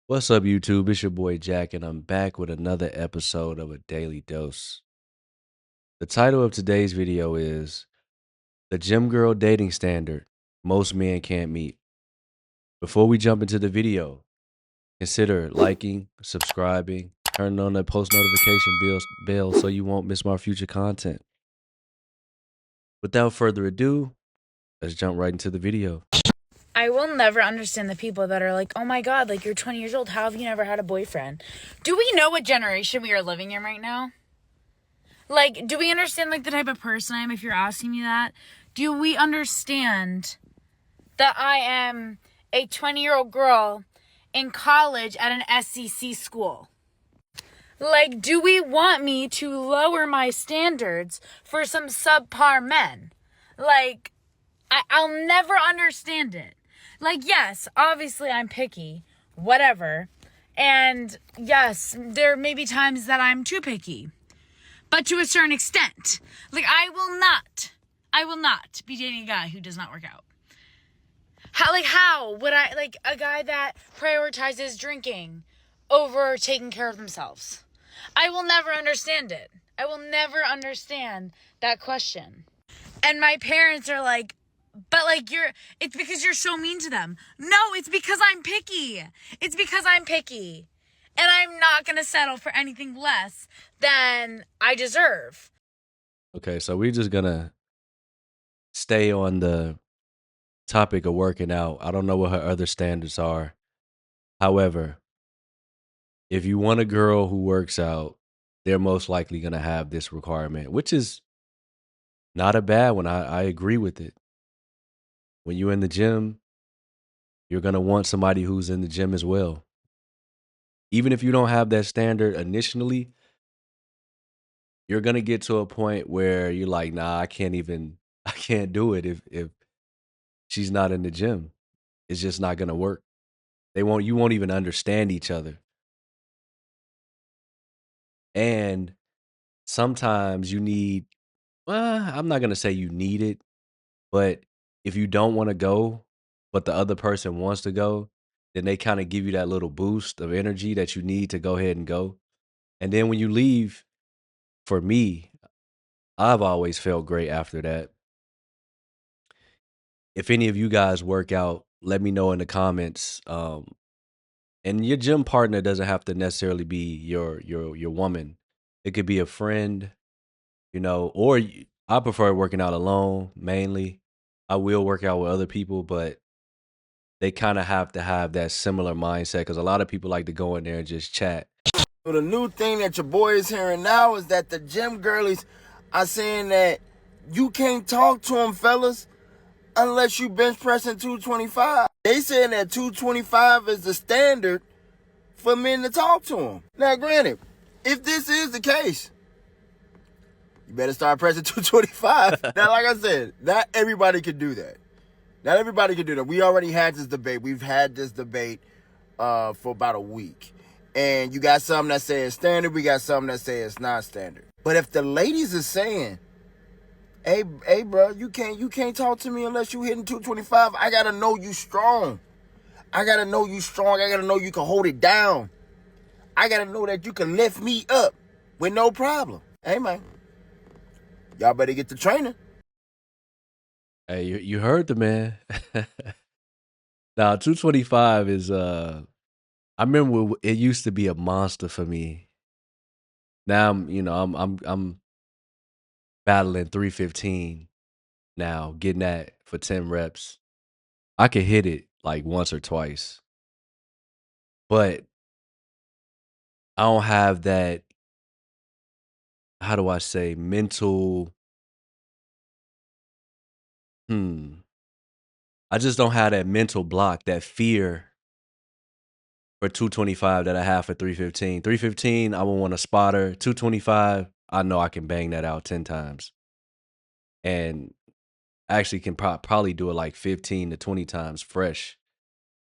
What's up, YouTube? It's your boy Jack, and I'm back with another episode of A Daily Dose. The title of today's video is The Gym Girl Dating Standard Most Men Can't Meet. Before we jump into the video, consider liking, subscribing, turning on the post notification bell so you won't miss my future content. Without further ado, let's jump right into the video. I will never understand the people that are like, oh my God, like you're 20 years old. How have you never had a boyfriend? Do we know what generation we are living in right now? Like, do we understand like the type of person I am if you're asking me that? Do we understand that I am a 20-year-old girl in college at an SEC school? Like, do we want me to lower my standards for some subpar men? Like, I'll never understand it. Like, yes, obviously I'm picky, whatever. And yes, there may be times that I'm too picky, but to a certain extent. Like, I will not be dating a guy who does not work out. How would I, like, a guy that prioritizes drinking over taking care of themselves? I will never understand it. I will never understand that question. And my parents are like, but like it's because you're so mean to them. No, it's because I'm picky. It's because I'm picky. And I'm not going to settle for anything less than I deserve. Okay, so we're just gonna stay on the topic of working out. I don't know what her other standards are. However, if you want a girl who works out, they're most likely going to have this requirement, which is not a bad one. I agree with it. When you're in the gym, you're going to want somebody who's in the gym as well. Even if you don't have that standard initially, you're going to get to a point where you're like, nah, I can't do it if she's not in the gym. It's just not going to work. You won't even understand each other. And sometimes you need, well, I'm not going to say you need it. But if you don't wanna go, but the other person wants to go, then they kinda give you that little boost of energy that you need to go ahead and go. And then when you leave, for me, I've always felt great after that. If any of you guys work out, let me know in the comments. And your gym partner doesn't have to necessarily be your woman. It could be a friend, or I prefer working out alone mainly. I will work out with other people, but they kinda have to have that similar mindset because a lot of people like to go in there and just chat. So the new thing that your boy is hearing now is that the gym girlies are saying that you can't talk to them, fellas, unless you bench pressing 225. They saying that 225 is the standard for men to talk to them. Now, granted, if this is the case, you better start pressing 225. Now, like I said, not everybody can do that. Not everybody can do that. We already had this debate. We've had this debate for about a week. And you got some that say it's standard. We got some that say it's not standard. But if the ladies are saying, hey, bro, you can't talk to me unless you hitting 225. I gotta know you strong. I gotta know you strong. I gotta know you can hold it down. I gotta know that you can lift me up with no problem. Hey, man, y'all better get the training. Hey, you heard the man. Now 225 is, I remember it used to be a monster for me. Now I'm battling 315 now, getting that for 10 reps. I could hit it, like, once or twice, but I don't have that, how do I say, mental hmm. I just don't have that mental block, that fear for 225 that I have for 315. 315, I would want a spotter. 225, I know I can bang that out 10 times. And I actually can probably do it like 15 to 20 times fresh.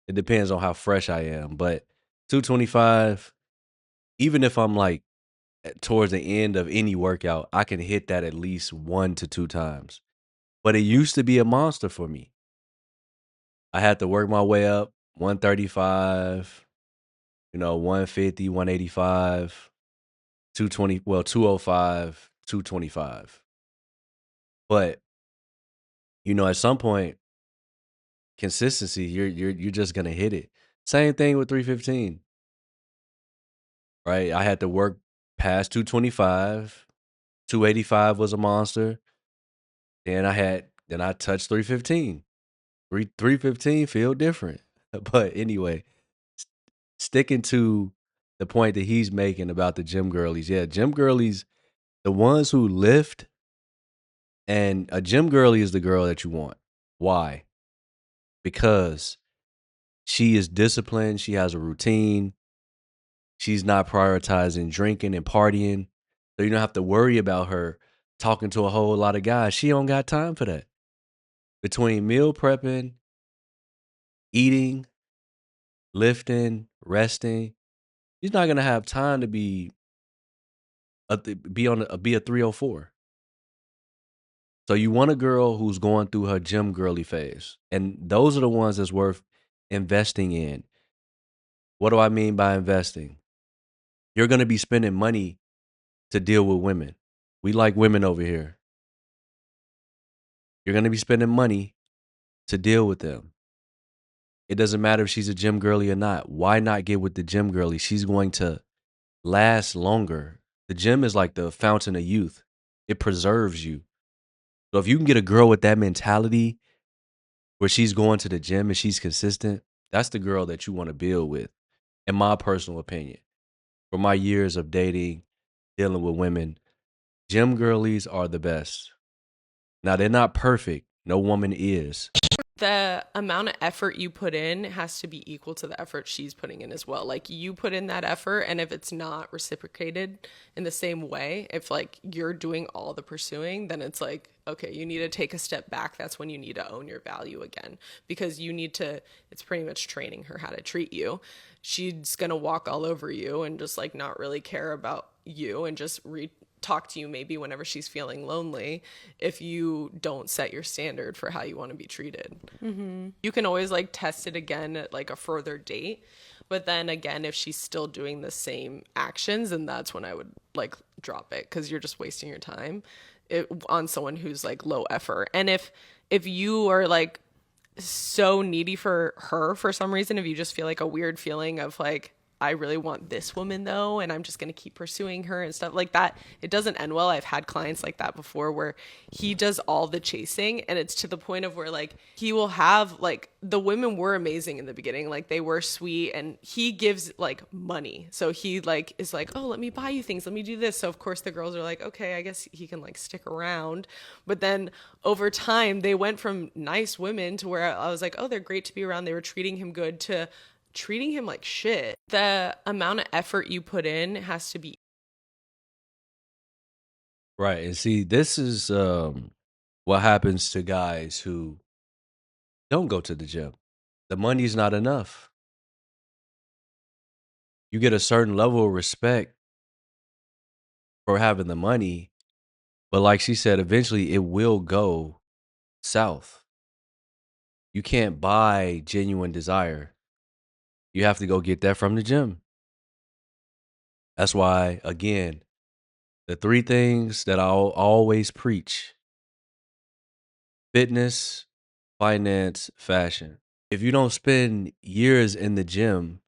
It depends on how fresh I am. But 225, even if I'm like towards the end of any workout, I can hit that at least 1 to 2 times. But it used to be a monster for me. I had to work my way up, 135. 150, 185, 220, well, 205, 225. But, at some point, consistency, you're just gonna hit it. Same thing with 315, right? I had to work past 225. 285 was a monster. Then I touched 315. 315 feel different. But anyway, s- sticking to the point that he's making about the gym girlies. Yeah, gym girlies, the ones who lift, and a gym girly is the girl that you want. Why? Because she is disciplined, she has a routine, she's not prioritizing drinking and partying. So you don't have to worry about her talking to a whole lot of guys. She don't got time for that. Between meal prepping, eating, lifting, resting, she's not gonna have time to be a 304. So you want a girl who's going through her gym girly phase, and those are the ones that's worth investing in. What do I mean by investing? You're gonna be spending money to deal with women. We like women over here. You're gonna be spending money to deal with them. It doesn't matter if she's a gym girly or not. Why not get with the gym girly? She's going to last longer. The gym is like the fountain of youth. It preserves you. So if you can get a girl with that mentality where she's going to the gym and she's consistent, that's the girl that you want to build with, in my personal opinion. For my years of dating, dealing with women, gym girlies are the best. Now, they're not perfect. No woman is. The amount of effort you put in has to be equal to the effort she's putting in as well. Like, you put in that effort, and if it's not reciprocated in the same way, if like you're doing all the pursuing, then it's like, okay, you need to take a step back. That's when you need to own your value again, because you need to, it's pretty much training her how to treat you. She's going to walk all over you and just like not really care about you and just talk to you maybe whenever she's feeling lonely, if you don't set your standard for how you want to be treated. You can always like test it again at like a further date, but then again, if she's still doing the same actions, then that's when I would like drop it, because you're just wasting your time on someone who's like low effort. And if you are like so needy for her for some reason, if you just feel like a weird feeling of like, I really want this woman though, and I'm just going to keep pursuing her and stuff like that, it doesn't end well. I've had clients like that before where he does all the chasing, and it's to the point of where like he will have like, the women were amazing in the beginning, like they were sweet, and he gives like money. So he like is like, oh, let me buy you things, let me do this. So of course the girls are like, okay, I guess he can like stick around. But then over time they went from nice women to where I was like, oh, they're great to be around, they were treating him good, to treating him like shit. The amount of effort you put in has to be. Right. And see, this is what happens to guys who don't go to the gym. The money's not enough. You get a certain level of respect for having the money, but like she said, eventually it will go south. You can't buy genuine desire. You have to go get that from the gym. That's why, again, the three things that I'll always preach: fitness, finance, fashion. If you don't spend years in the gym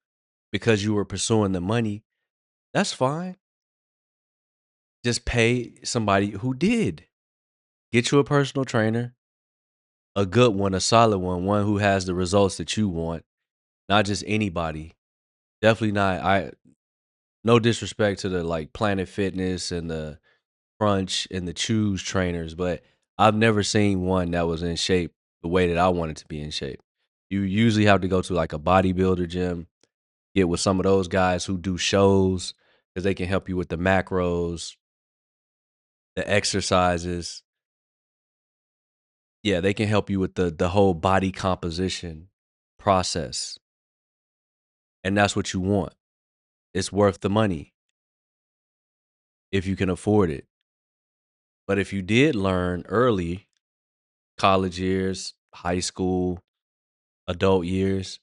because you were pursuing the money, that's fine. Just pay somebody who did. Get you a personal trainer, a good one, a solid one who has the results that you want, not just anybody. Definitely not. No disrespect to the like Planet Fitness and the Crunch and the Choose trainers, but I've never seen one that was in shape the way that I wanted to be in shape. You usually have to go to like a bodybuilder gym, get with some of those guys who do shows, because they can help you with the macros, the exercises. Yeah, they can help you with the whole body composition process. And that's what you want. It's worth the money if you can afford it. But if you did learn early, college years, high school, adult years,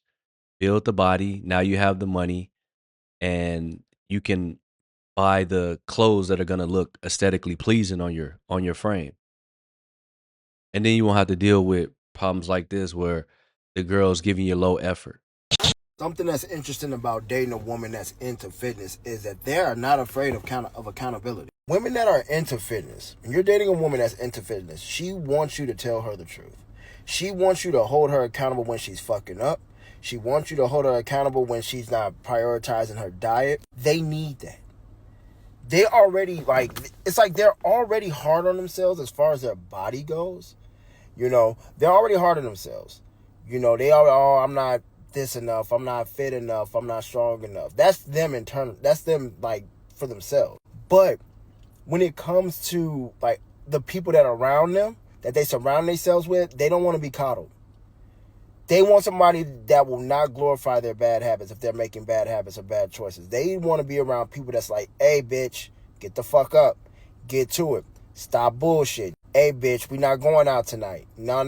build the body, now you have the money. and you can buy the clothes that are gonna look aesthetically pleasing on your frame. And then you won't have to deal with problems like this where the girl's giving you low effort. Something that's interesting about dating a woman that's into fitness is that they are not afraid of accountability. Women that are into fitness, when you're dating a woman that's into fitness, she wants you to tell her the truth. She wants you to hold her accountable when she's fucking up. She wants you to hold her accountable when she's not prioritizing her diet. They need that. They already it's like they're already hard on themselves as far as their body goes. They're already hard on themselves. They are, oh, I'm not this enough, I'm not fit enough, I'm not strong enough. That's them internal. That's them for themselves. But when it comes to the people that are around them, that they surround themselves with, they don't want to be coddled. They want somebody that will not glorify their bad habits if they're making bad habits or bad choices. They want to be around people that's like, hey, bitch, get the fuck up. Get to it. Stop bullshit. Hey, bitch, we not going out tonight. No.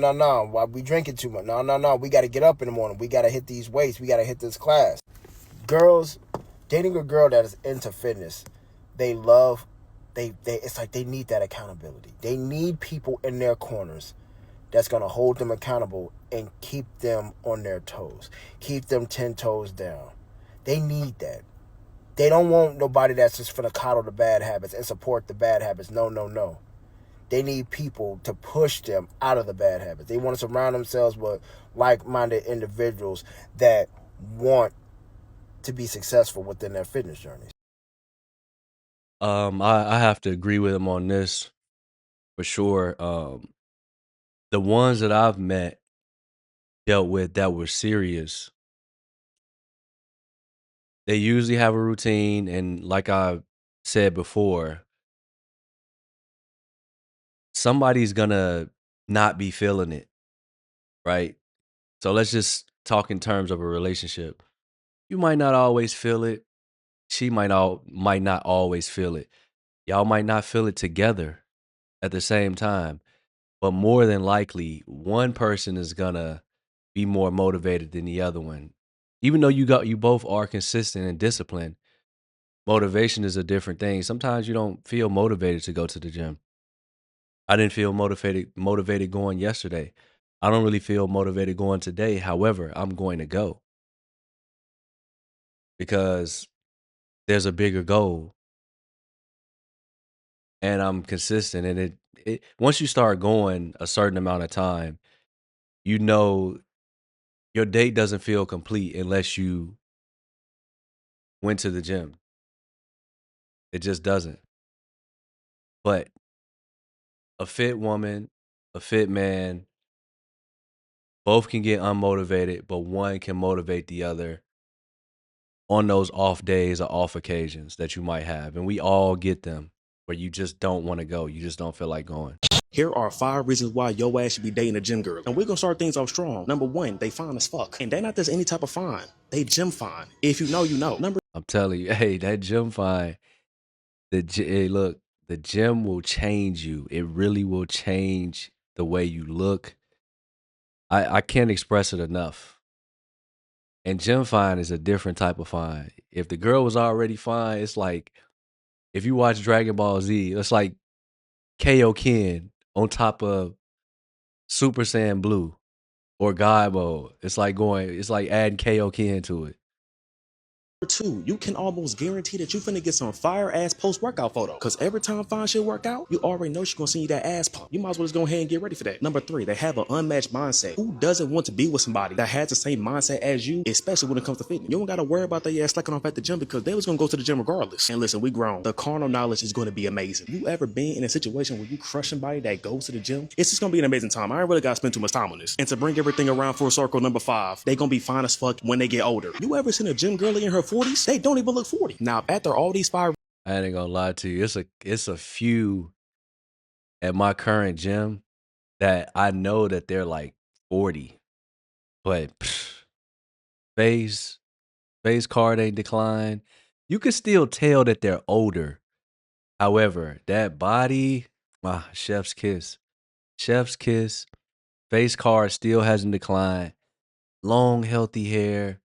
Why we drinking too much? No. We got to get up in the morning. We got to hit these weights. We got to hit this class. Girls, dating a girl that is into fitness, it's like they need that accountability. They need people in their corners that's going to hold them accountable and keep them on their toes. Keep them 10 toes down. They need that. They don't want nobody that's just going to coddle the bad habits and support the bad habits. No. They need people to push them out of the bad habits. They want to surround themselves with like-minded individuals that want to be successful within their fitness journeys. I have to agree with him on this for sure. The ones that I've met dealt with that were serious, they usually have a routine, and like I said before, somebody's gonna not be feeling it, right? So let's just talk in terms of a relationship. You might not always feel it. She might not always feel it. Y'all might not feel it together at the same time, but more than likely, one person is gonna be more motivated than the other one. Even though you both are consistent and disciplined, motivation is a different thing. Sometimes you don't feel motivated to go to the gym. I didn't feel motivated going yesterday. I don't really feel motivated going today. However, I'm going to go because there's a bigger goal and I'm consistent. And it once you start going a certain amount of time, you know your date doesn't feel complete unless you went to the gym. It just doesn't. But a fit woman, a fit man, both can get unmotivated, but one can motivate the other on those off days or off occasions that you might have. And we all get them where you just don't want to go. You just don't feel like going. Here are 5 reasons why your ass should be dating a gym girl. And we're gonna start things off strong. Number 1, they fine as fuck. And they not just any type of fine. They gym fine. If you know, you know. I'm telling you, hey, that gym fine. Hey, look, the gym will change you. It really will change the way you look. I can't express it enough. And gym fine is a different type of fine. If the girl was already fine, it's like if you watch Dragon Ball Z, it's like Kaioken on top of Super Saiyan Blue or God Mode. It's like adding Kaioken to it. Number 2, you can almost guarantee that you finna get some fire ass post workout photo. Cause every time fine shit work out, you already know she gonna send you that ass pump. You might as well just go ahead and get ready for that. Number 3, they have an unmatched mindset. Who doesn't want to be with somebody that has the same mindset as you, especially when it comes to fitness? You don't gotta worry about their ass slacking off at the gym because they was gonna go to the gym regardless. And listen, we grown. The carnal knowledge is gonna be amazing. You ever been in a situation where you crush somebody that goes to the gym? It's just gonna be an amazing time. I ain't really gotta spend too much time on this. And to bring everything around full circle, number 5, they gonna be fine as fuck when they get older. You ever seen a gym girlie in her 40s? They don't even look 40. Now, after all these 5, I ain't gonna lie to you. It's a few at my current gym that I know that they're like 40, but face face card ain't declined. You can still tell that they're older. However, that body, chef's kiss. Chef's kiss. Face card still hasn't declined. Long, healthy hair.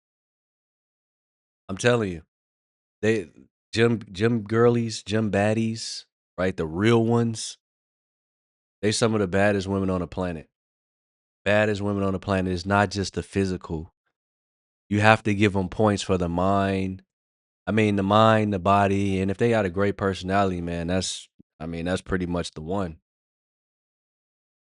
I'm telling you. They gym girlies, gym baddies, right? The real ones. They some of the baddest women on the planet. Baddest women on the planet is not just the physical. You have to give them points for the mind. I mean, the mind, the body, and if they got a great personality, man, that's pretty much the one.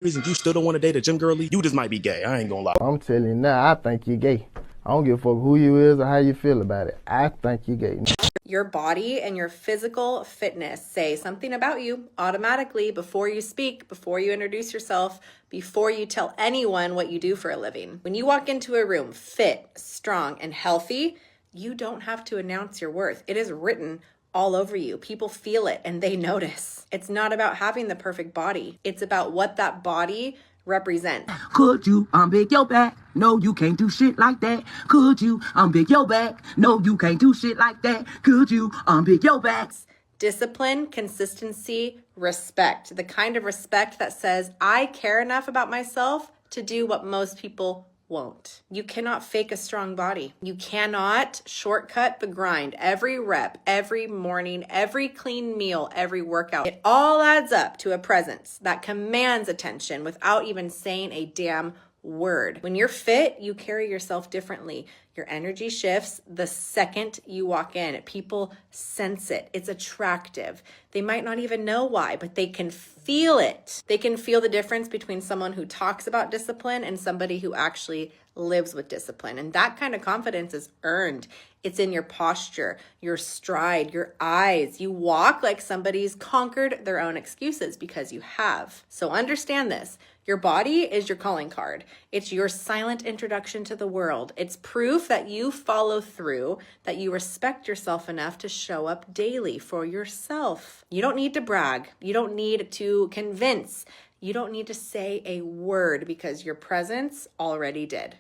Reason you still don't want to date a gym girly, you just might be gay. I ain't gonna lie. I'm telling you now, I think you're gay. I don't give a fuck who you is or how you feel about it. I think you're gay. Your body and your physical fitness say something about you automatically before you speak, before you introduce yourself, before you tell anyone what you do for a living. When you walk into a room fit, strong, and healthy, you don't have to announce your worth. It is written all over you. People feel it and they notice. It's not about having the perfect body. It's about what that body represents. Could you unpick your back? No, you can't do shit like that. Could you unpick your back? No, you can't do shit like that. Could you unpick your back? Discipline, consistency, respect. The kind of respect that says, I care enough about myself to do what most people won't. You cannot fake a strong body. You cannot shortcut the grind. Every rep, every morning, every clean meal, every workout, it all adds up to a presence that commands attention without even saying a damn word. When you're fit, you carry yourself differently. Your energy shifts the second you walk in. People sense it. It's attractive. They might not even know why, but they can feel it. They can feel the difference between someone who talks about discipline and somebody who actually lives with discipline. And that kind of confidence is earned. It's in your posture, your stride, your eyes. You walk like somebody's conquered their own excuses because you have. So understand this. Your body is your calling card. It's your silent introduction to the world. It's proof that you follow through, that you respect yourself enough to show up daily for yourself. You don't need to brag. You don't need to convince. You don't need to say a word because your presence already did.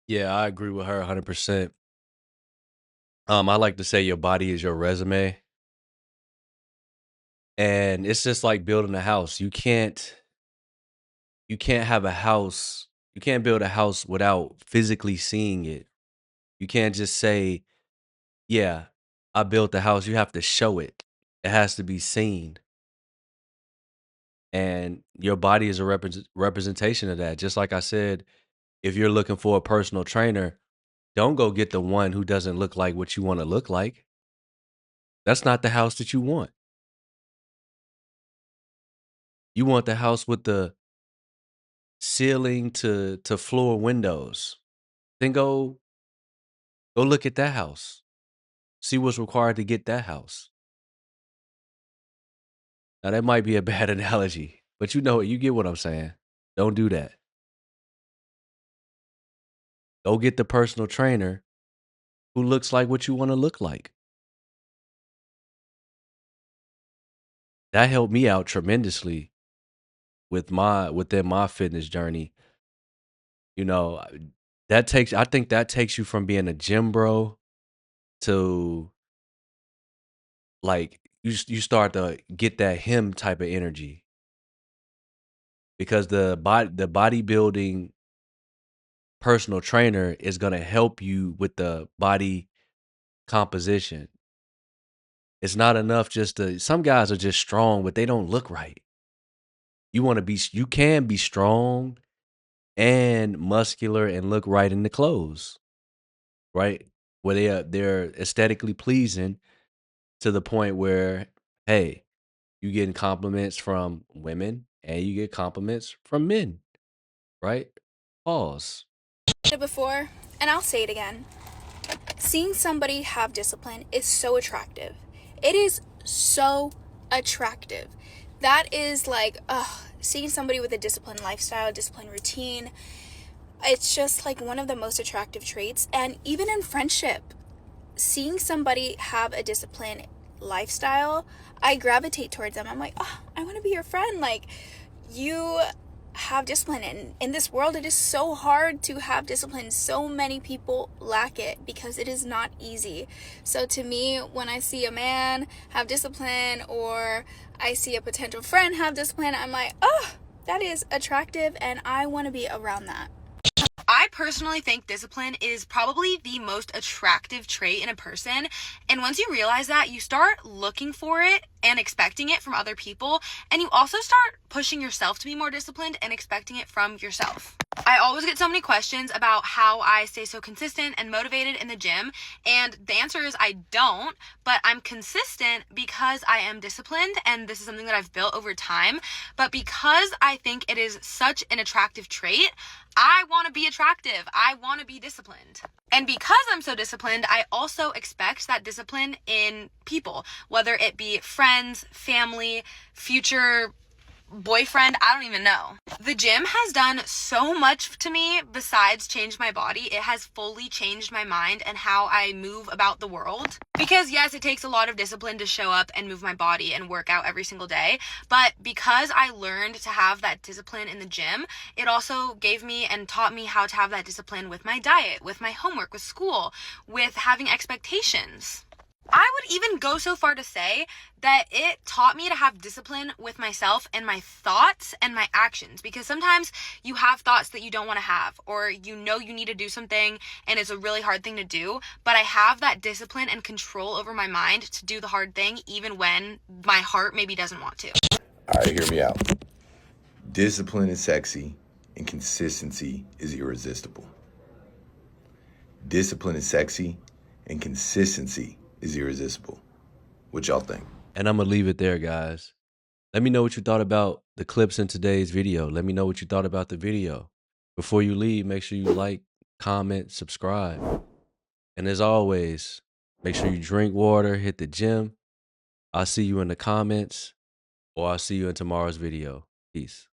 Yeah, I agree with her 100%. I like to say your body is your resume. And it's just like building a house. You can't have a house. You can't build a house without physically seeing it. You can't just say, "Yeah, I built the house." You have to show it. It has to be seen. And your body is a representation of that. Just like I said, if you're looking for a personal trainer, don't go get the one who doesn't look like what you want to look like. That's not the house that you want. You want the house with the ceiling to floor windows. Then go look at that house. See what's required to get that house. Now that might be a bad analogy, but you get what I'm saying. Don't do that. Go get the personal trainer who looks like what you want to look like. That helped me out tremendously within my fitness journey. You know, I think that takes you from being a gym bro to like you start to get that him type of energy because the bodybuilding personal trainer is going to help you with the body composition. It's not enough just to some guys are just strong but they don't look right. You can be strong and muscular and look right in the clothes, right? Where they're aesthetically pleasing to the point where hey, you getting compliments from women and you get compliments from men, right? Pause. Before, and I'll say it again. Seeing somebody have discipline is so attractive. It is so attractive. That is like, seeing somebody with a disciplined lifestyle, disciplined routine. It's just like one of the most attractive traits. And even in friendship, seeing somebody have a disciplined lifestyle, I gravitate towards them. I'm like, I want to be your friend. Like, you have discipline, and in this world it is so hard to have discipline. So many people lack it because it is not easy. So to me, when I see a man have discipline or I see a potential friend have discipline, I'm like, that is attractive and I want to be around that. I personally think discipline is probably the most attractive trait in a person. And once you realize that, you start looking for it and expecting it from other people. And you also start pushing yourself to be more disciplined and expecting it from yourself. I always get so many questions about how I stay so consistent and motivated in the gym. And the answer is I don't, but I'm consistent because I am disciplined. And this is something that I've built over time. But because I think it is such an attractive trait, I want to be attractive. I want to be disciplined. And because I'm so disciplined, I also expect that discipline in people, whether it be friends, family, future boyfriend, I don't even know. The gym has done so much to me besides change my body. It has fully changed my mind and how I move about the world. Because yes, it takes a lot of discipline to show up and move my body and work out every single day. But because I learned to have that discipline in the gym, it also gave me and taught me how to have that discipline with my diet, with my homework, with school, with having expectations. I would even go so far to say that it taught me to have discipline with myself and my thoughts and my actions, because sometimes you have thoughts that you don't want to have, or you know you need to do something and it's a really hard thing to do, but I have that discipline and control over my mind to do the hard thing even when my heart maybe doesn't want to. All right, hear me out. Discipline is sexy and consistency is irresistible. Discipline is sexy and consistency is irresistible. What y'all think? And I'm going to leave it there, guys. Let me know what you thought about the clips in today's video. Let me know what you thought about the video. Before you leave, make sure you like, comment, subscribe. And as always, make sure you drink water, hit the gym. I'll see you in the comments, or I'll see you in tomorrow's video. Peace.